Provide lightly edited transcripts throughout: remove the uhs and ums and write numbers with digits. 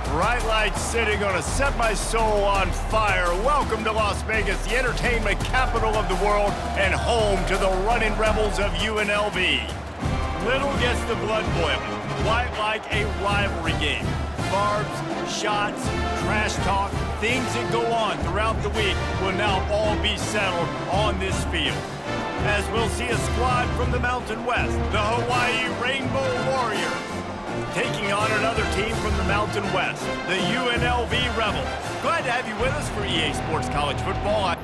Bright lights sitting on a set my soul on fire. Welcome to Las Vegas, the entertainment capital of the world and home to the running rebels of UNLV. Little gets the blood boiling, quite like a rivalry game. Barbs, shots, trash talk, things that go on throughout the week will now all be settled on this field. As we'll see a squad from the Mountain West, the Hawaii Rainbow Warriors, taking on another team from the Mountain West, the UNLV Rebels. Glad to have you with us for EA Sports College Football.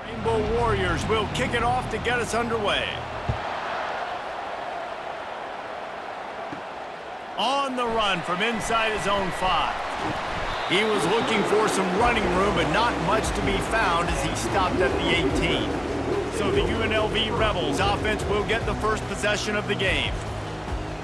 Rainbow Warriors will kick it off to get us underway. On the run from inside his own 5. He was looking for some running room, but not much to be found as he stopped at the 18. So the UNLV Rebels offense will get the first possession of the game.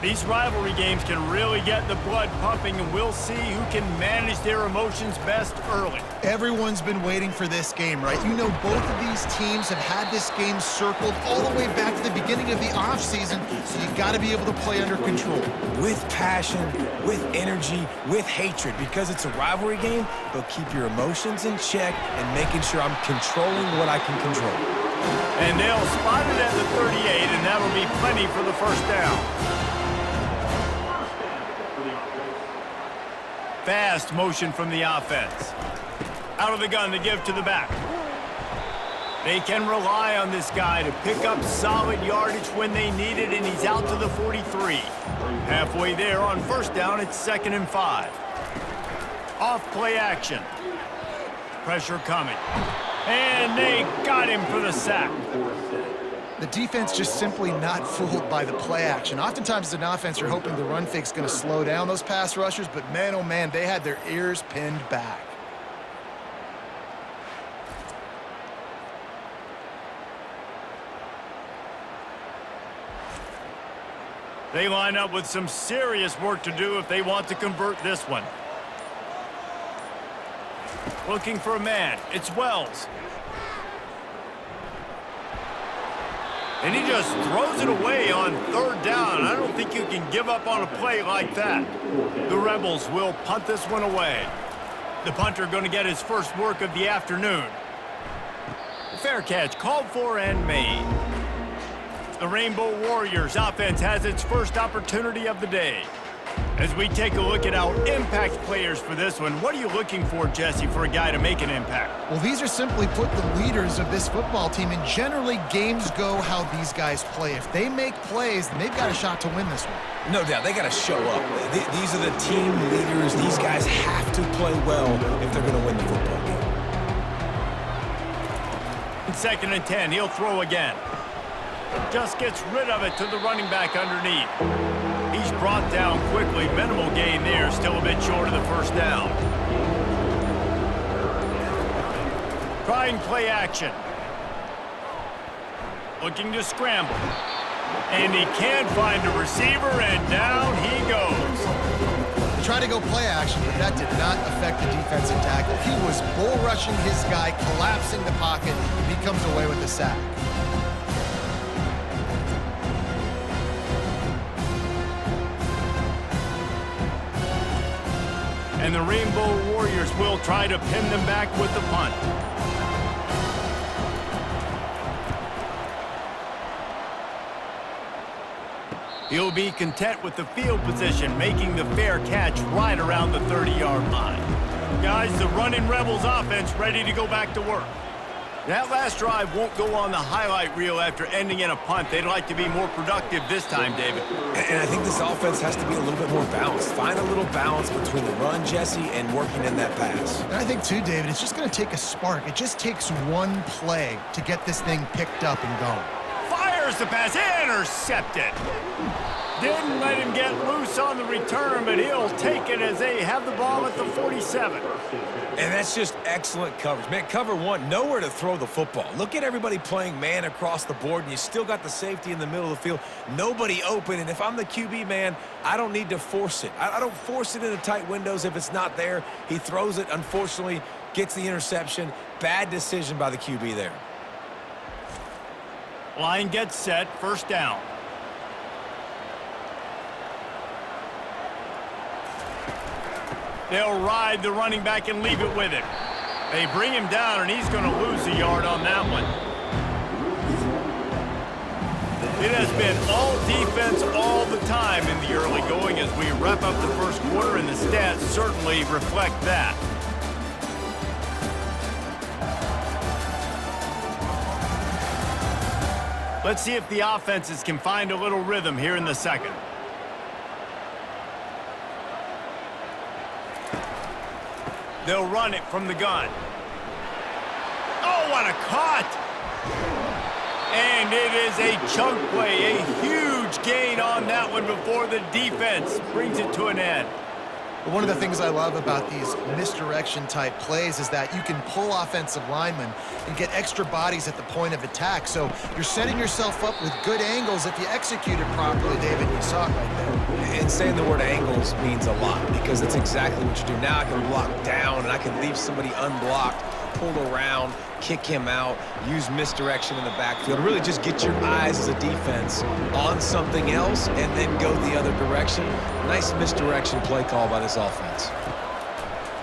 These rivalry games can really get the blood pumping, and we'll see who can manage their emotions best early. Everyone's been waiting for this game, right? You know, both of these teams have had this game circled all the way back to the beginning of the offseason, so you got to be able to play under control. With passion, with energy, with hatred, because it's a rivalry game, they'll keep your emotions in check and making sure I'm controlling what I can control. And they'll spot it at the 38, and that'll be plenty for the first down. Fast motion from the offense. Out of the gun to give to the back. They can rely on this guy to pick up solid yardage when they need it, and he's out to the 43. Halfway there on first down, it's 2nd and 5. Off play action. Pressure coming. And they got him for the sack. The defense just simply not fooled by the play action. Oftentimes as an offense, you're hoping the run fake's going to slow down those pass rushers, but man, oh man, they had their ears pinned back. They line up with some serious work to do if they want to convert this one. Looking for a man. It's Wells. And he just throws it away on 3rd down. I don't think you can give up on a play like that. The Rebels will punt this one away. The punter going to get his first work of the afternoon. Fair catch called for and made. The Rainbow Warriors offense has its first opportunity of the day. As we take a look at our impact players for this one, what are you looking for, Jesse, for a guy to make an impact? Well, these are simply put the leaders of this football team, and generally games go how these guys play. If they make plays, then they've got a shot to win this one. No doubt, they got to show up. These are the team leaders. These guys have to play well if they're going to win the football game. 2nd and 10, he'll throw again. Just gets rid of it to the running back underneath. He's brought down quickly. Minimal gain there. Still a bit short of the first down. Trying play action. Looking to scramble. And he can't find a receiver, and down he goes. They tried to go play action, but that did not affect the defensive tackle. He was bull rushing his guy, collapsing the pocket. He comes away with the sack. And the Rainbow Warriors will try to pin them back with the punt. He'll be content with the field position, making the fair catch right around the 30-yard line. Guys, the running Rebels offense ready to go back to work. That last drive won't go on the highlight reel after ending in a punt. They'd like to be more productive this time, David. And I think this offense has to be a little bit more balanced. Find a little balance between the run, Jesse, and working in that pass. And I think, too, David, it's just going to take a spark. It just takes one play to get this thing picked up and going. Fires the pass, intercepted. Didn't let him get loose on the return, but he'll take it as they have the ball at the 47. And that's just excellent coverage. Man, cover one, nowhere to throw the football. Look at everybody playing man across the board, and you still got the safety in the middle of the field. Nobody open, and if I'm the QB, man, I don't need to force it. I don't force it into tight windows if it's not there. He throws it, unfortunately, gets the interception. Bad decision by the QB there. Line gets set, first down. They'll ride the running back and leave it with him. They bring him down, and he's going to lose a yard on that one. It has been all defense all the time in the early going as we wrap up the first quarter, and the stats certainly reflect that. Let's see if the offenses can find a little rhythm here in the second. They'll run it from the gun. Oh, what a cut! And it is a chunk play, a huge gain on that one before the defense brings it to an end. One of the things I love about these misdirection-type plays is that you can pull offensive linemen and get extra bodies at the point of attack. So you're setting yourself up with good angles if you execute it properly, David. You saw it right there. And saying the word angles means a lot because that's exactly what you do. Now I can block down, and I can leave somebody unblocked, pull around, kick him out, use misdirection in the backfield. Really just get your eyes as a defense on something else and then go the other direction. Nice misdirection play call by this offense.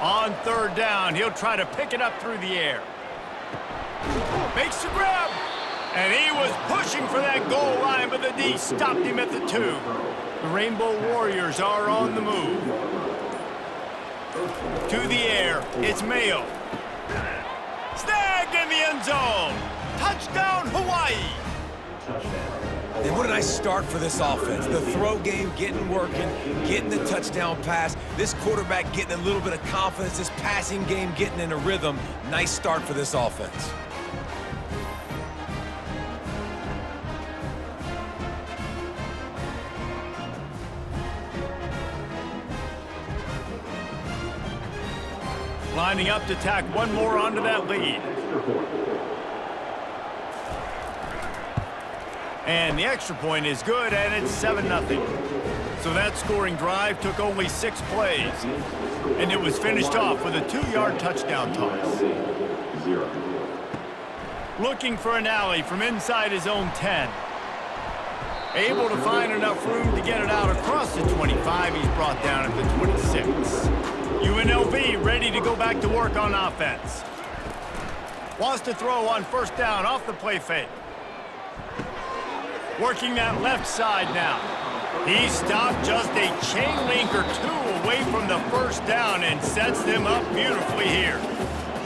On third down, he'll try to pick it up through the air. Makes the grab. And he was pushing for that goal line, but the D stopped him at the 2. The Rainbow Warriors are on the move. To the air, it's Mayo. Snagged in the end zone. Touchdown, Hawaii. And what a nice start for this offense. The throw game getting working, getting the touchdown pass. This quarterback getting a little bit of confidence. This passing game getting in a rhythm. Nice start for this offense. Lining up to tack one more onto that lead. And the extra point is good, and it's 7-0. So that scoring drive took only 6 plays. And it was finished off with a 2-yard touchdown toss. Looking for an alley from inside his own 10. Able to find enough room to get it out across the 25. He's brought down at the 26. UNLV ready to go back to work on offense. Wants to throw on first down off the play fake. Working that left side now. He stopped just a chain link or 2 away from the first down and sets them up beautifully here.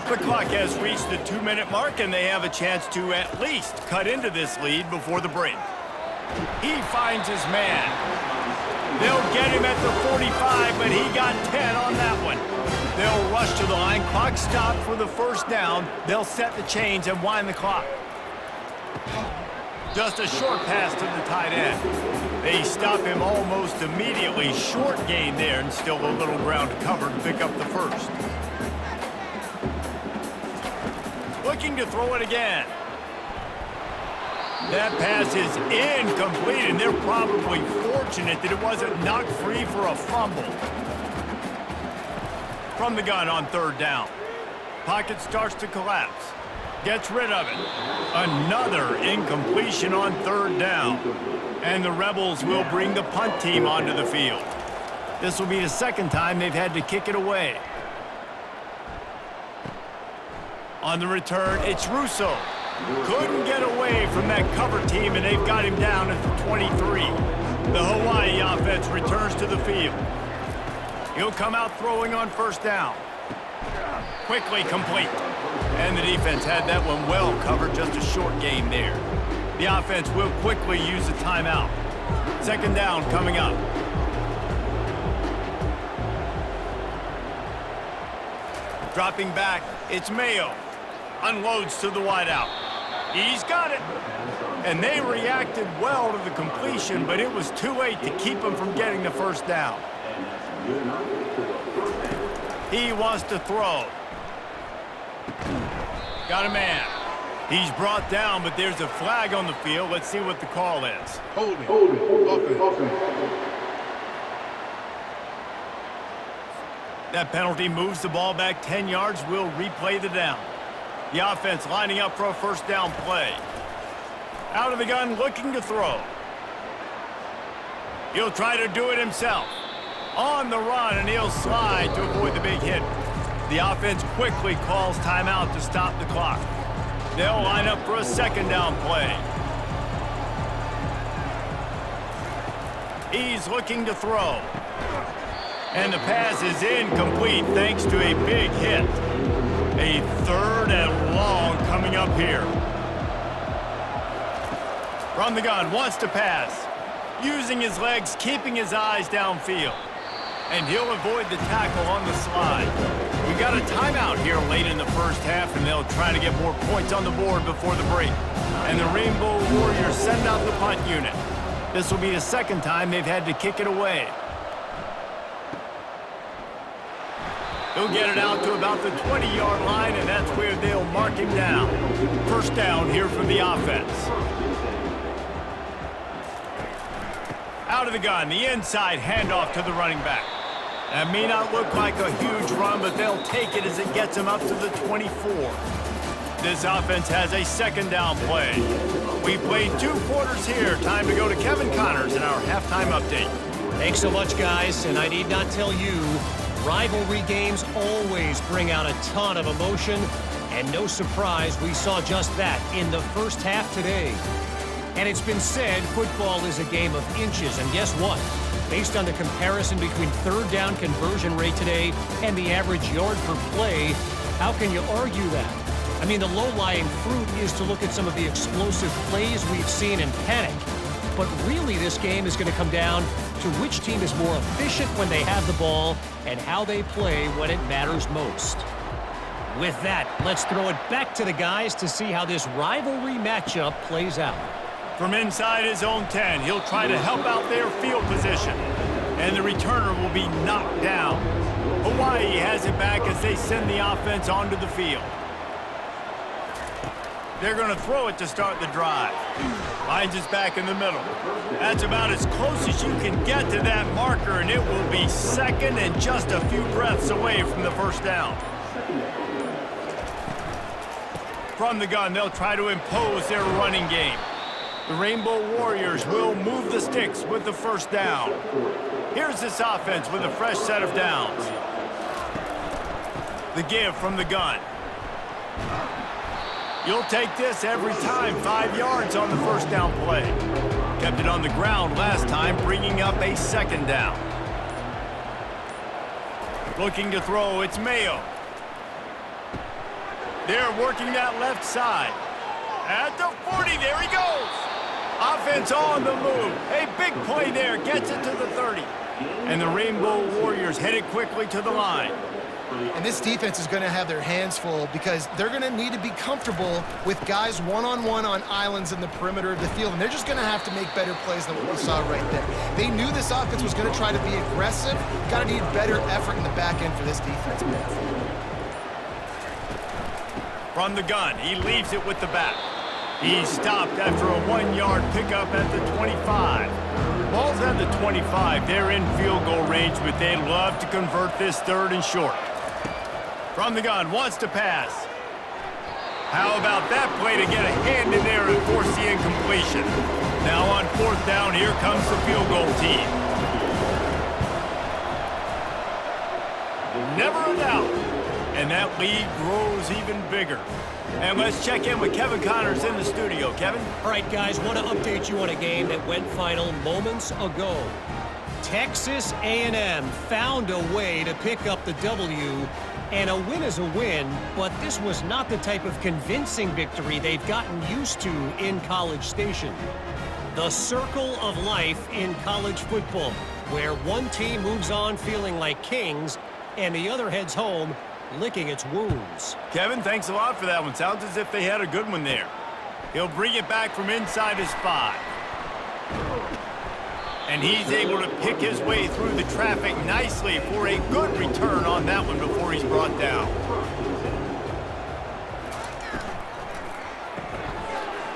The clock has reached the 2-minute mark, and they have a chance to at least cut into this lead before the break. He finds his man. They'll get him at the 45, but he got 10 on that one. They'll rush to the line. Clock stopped for the first down. They'll set the chains and wind the clock. Just a short pass to the tight end. They stop him almost immediately. Short gain there, and still a little ground to cover to pick up the first. Looking to throw it again. That pass is incomplete, and they're probably fortunate that it wasn't knocked free for a fumble. From the gun on third down. Pocket starts to collapse. Gets rid of it. Another incompletion on third down. And the Rebels will bring the punt team onto the field. This will be the second time they've had to kick it away. On the return, it's Russo. Couldn't get away from that cover team, and they've got him down at the 23. The Hawaii offense returns to the field. He'll come out throwing on first down. Quickly complete. And the defense had that one well covered, just a short gain there. The offense will quickly use a timeout. Second down coming up. Dropping back, it's Mayo. Unloads to the wideout. He's got it. And they reacted well to the completion, but it was too late to keep him from getting the first down. He wants to throw. Got a man. He's brought down, but there's a flag on the field. Let's see what the call is. Holding. That penalty moves the ball back 10 yards. We'll replay the down. The offense lining up for a first down play. Out of the gun, looking to throw. He'll try to do it himself. On the run, and he'll slide to avoid the big hit. The offense quickly calls timeout to stop the clock. They'll line up for a second down play. He's looking to throw. And the pass is incomplete thanks to a big hit. A third and long coming up here. From the gun, wants to pass. Using his legs, keeping his eyes downfield. And he'll avoid the tackle on the slide. We got a timeout here late in the first half, and they'll try to get more points on the board before the break. And the Rainbow Warriors send out the punt unit. This will be the second time they've had to kick it away. He'll get it out to about the 20-yard line, and that's where they'll mark him down. First down here from the offense. Out of the gun, the inside handoff to the running back. That may not look like a huge run, but they'll take it as it gets them up to the 24. This offense has a second down play. We've played 2 quarters here. Time to go to Kevin Connors in our halftime update. Thanks so much, guys, and I need not tell you, rivalry games always bring out a ton of emotion, and no surprise, we saw just that in the first half today. And it's been said football is a game of inches, and guess what? Based on the comparison between third down conversion rate today and the average yard per play, how can you argue that? I mean, the low-lying fruit is to look at some of the explosive plays we've seen in panic. But really, this game is going to come down to which team is more efficient when they have the ball and how they play when it matters most. With that, let's throw it back to the guys to see how this rivalry matchup plays out. From inside his own 10, he'll try to help out their field position. And the returner will be knocked down. Hawaii has it back as they send the offense onto the field. They're going to throw it to start the drive. Finds us back in the middle. That's about as close as you can get to that marker, and it will be second and just a few breaths away from the first down. From the gun, they'll try to impose their running game. The Rainbow Warriors will move the sticks with the first down. Here's this offense with a fresh set of downs. The give from the gun. You'll take this every time, 5 yards on the first down play. Kept it on the ground last time, bringing up a second down. Looking to throw, it's Mayo. They're working that left side. At the 40, there he goes. Offense on the move. A big play there, gets it to the 30. And the Rainbow Warriors headed quickly to the line. And this defense is going to have their hands full because they're going to need to be comfortable with guys one-on-one on islands in the perimeter of the field, and they're just going to have to make better plays than what we saw right there. They knew this offense was going to try to be aggressive. Got to need better effort in the back end for this defense. From the gun, he leaves it with the back. He's stopped after a 1-yard pickup at the 25. Ball's at the 25. They're in field goal range, but they'd love to convert this third and short. From the gun, wants to pass. How about that play to get a hand in there and force the incompletion? Now on fourth down, here comes the field goal team. Never a doubt. And that lead grows even bigger. And let's check in with Kevin Connors in the studio. Kevin? All right, guys, want to update you on a game that went final moments ago. Texas A&M found a way to pick up the W, and a win is a win, but this was not the type of convincing victory they've gotten used to in College Station. The circle of life in college football, where one team moves on feeling like kings, and the other heads home licking its wounds. Kevin, thanks a lot for that one. Sounds as if they had a good one there. He'll bring it back from inside his 5. And he's able to pick his way through the traffic nicely for a good return on that one before he's brought down.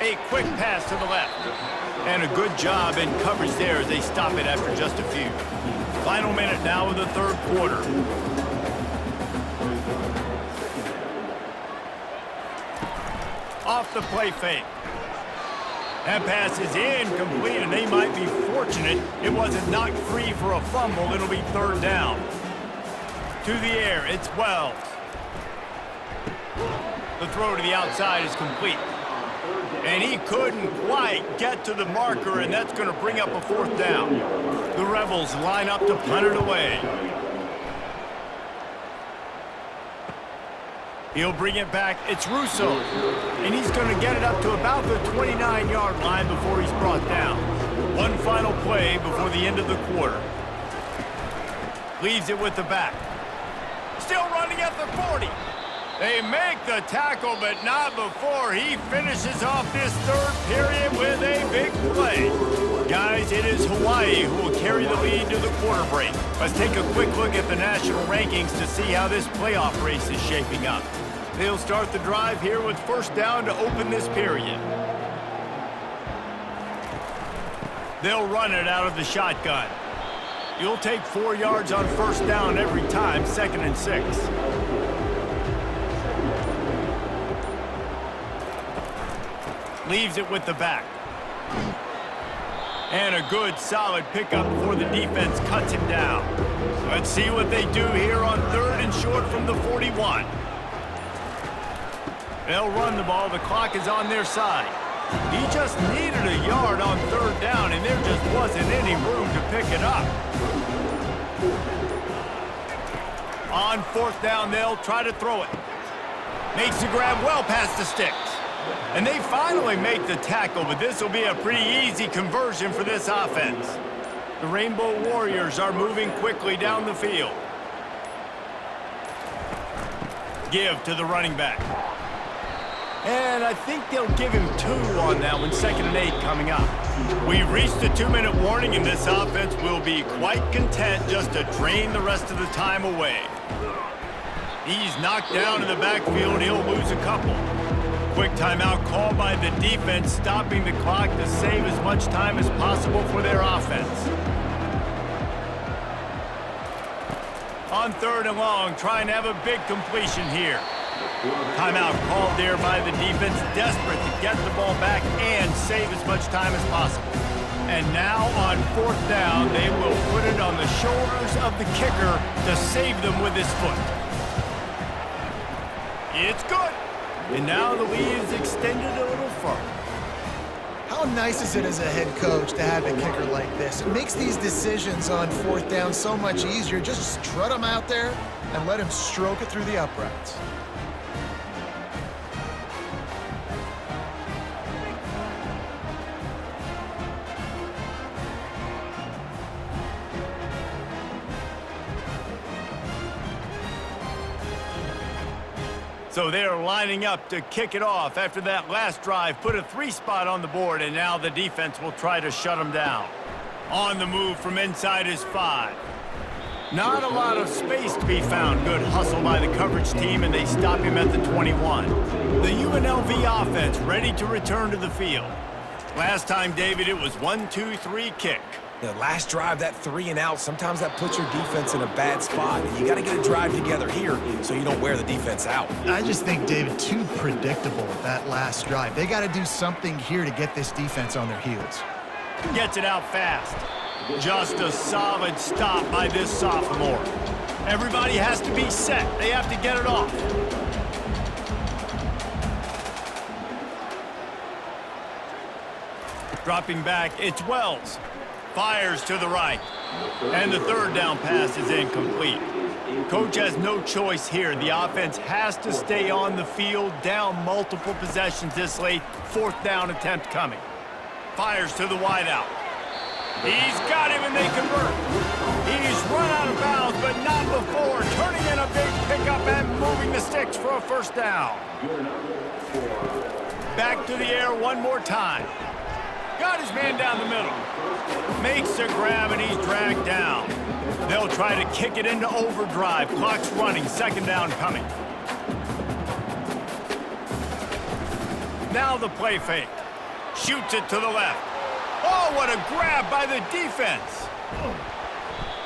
A quick pass to the left. And a good job in coverage there as they stop it after just a few. Final minute now of the third quarter. Off the play fake. That pass is incomplete, and they might be fortunate it wasn't knocked free for a fumble. It'll be third down. To the air, it's Wells. The throw to the outside is complete. And he couldn't quite get to the marker, and that's going to bring up a fourth down. The Rebels line up to punt it away. He'll bring it back. It's Russo. And he's going to get it up to about the 29-yard line before he's brought down. One final play before the end of the quarter. Leaves it with the back. Still running at the 40. They make the tackle, but not before he finishes off this third period with a big play. Guys, it is Hawaii who will carry the lead to the quarter break. Let's take a quick look at the national rankings to see how this playoff race is shaping up. They'll start the drive here with first down to open this period. They'll run it out of the shotgun. You'll take 4 yards on first down every time, 2nd and 6. Leaves it with the back. And a good, solid pickup before the defense cuts him down. Let's see what they do here on 3rd and short from the 41. They'll run the ball. The clock is on their side. He just needed a yard on 3rd down, and there just wasn't any room to pick it up. On 4th down, they'll try to throw it. Makes the grab well past the sticks. And they finally make the tackle, but this will be a pretty easy conversion for this offense. The Rainbow Warriors are moving quickly down the field. Give to the running back. And I think they'll give him 2 on that one, 2nd and 8 coming up. We've reached the 2-minute warning, and this offense will be quite content just to drain the rest of the time away. He's knocked down in the backfield. He'll lose a couple. Quick timeout call by the defense, stopping the clock to save as much time as possible for their offense. On 3rd and long, trying to have a big completion here. Timeout called there by the defense, desperate to get the ball back and save as much time as possible. And now on 4th down, they will put it on the shoulders of the kicker to save them with his foot. It's good. And now the lead is extended a little further. How nice is it as a head coach to have a kicker like this? It makes these decisions on 4th down so much easier. Just strut him out there and let him stroke it through the uprights. So they're lining up to kick it off after that last drive. Put a 3-spot on the board, and now the defense will try to shut them down. On the move from inside is 5. Not a lot of space to be found. Good hustle by the coverage team, and they stop him at the 21. The UNLV offense ready to return to the field. Last time, David, it was 1-2-3 kick. The last drive, that 3 and out, sometimes that puts your defense in a bad spot. And you got to get a drive together here so you don't wear the defense out. I just think, David, too predictable with that last drive. They got to do something here to get this defense on their heels. Gets it out fast. Just a solid stop by this sophomore. Everybody has to be set. They have to get it off. Dropping back, it's Wells. Fires to the right. And the 3rd down pass is incomplete. Coach has no choice here. The offense has to stay on the field, down multiple possessions this late. 4th down attempt coming. Fires to the wideout. He's got him, and they convert. He's run out of bounds, but not before. Turning in a big pickup and moving the sticks for a first down. Back to the air one more time. Got his man down the middle. Makes a grab, and he's dragged down. They'll try to kick it into overdrive. Clock's running. 2nd down coming. Now the play fake. Shoots it to the left. Oh, what a grab by the defense.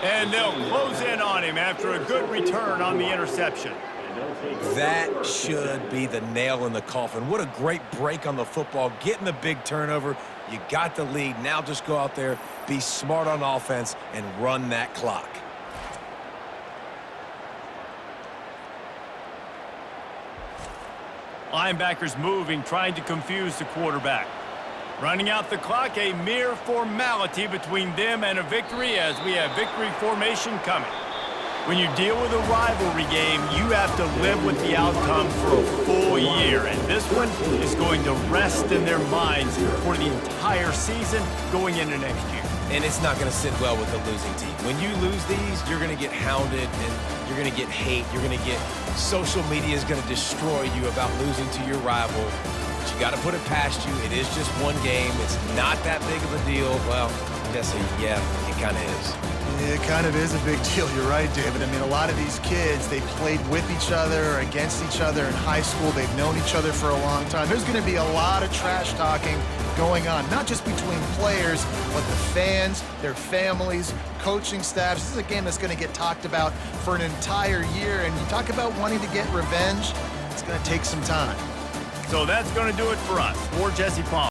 And they'll close in on him after a good return on the interception. That should be the nail in the coffin. What a great break on the football, getting the big turnover. You got the lead. Now just go out there, be smart on offense, and run that clock. Linebackers moving, trying to confuse the quarterback. Running out the clock, a mere formality between them and a victory as we have victory formation coming. When you deal with a rivalry game, you have to live with the outcome for a full year, and this one is going to rest in their minds for the entire season going into next year. And it's not going to sit well with the losing team. When you lose these, you're going to get hounded, and you're going to get hate. You're going to get social media is going to destroy you about losing to your rival. But you got to put it past you. It is just one game. It's not that big of a deal. Well, I guess, yeah, it kind of is. It kind of is a big deal. You're right, David. I mean, a lot of these kids, they played with each other or against each other in high school. They've known each other for a long time. There's going to be a lot of trash talking going on, not just between players, but the fans, their families, coaching staffs. This is a game that's going to get talked about for an entire year. And you talk about wanting to get revenge, it's going to take some time. So that's going to do it for us. For Jesse Palmer.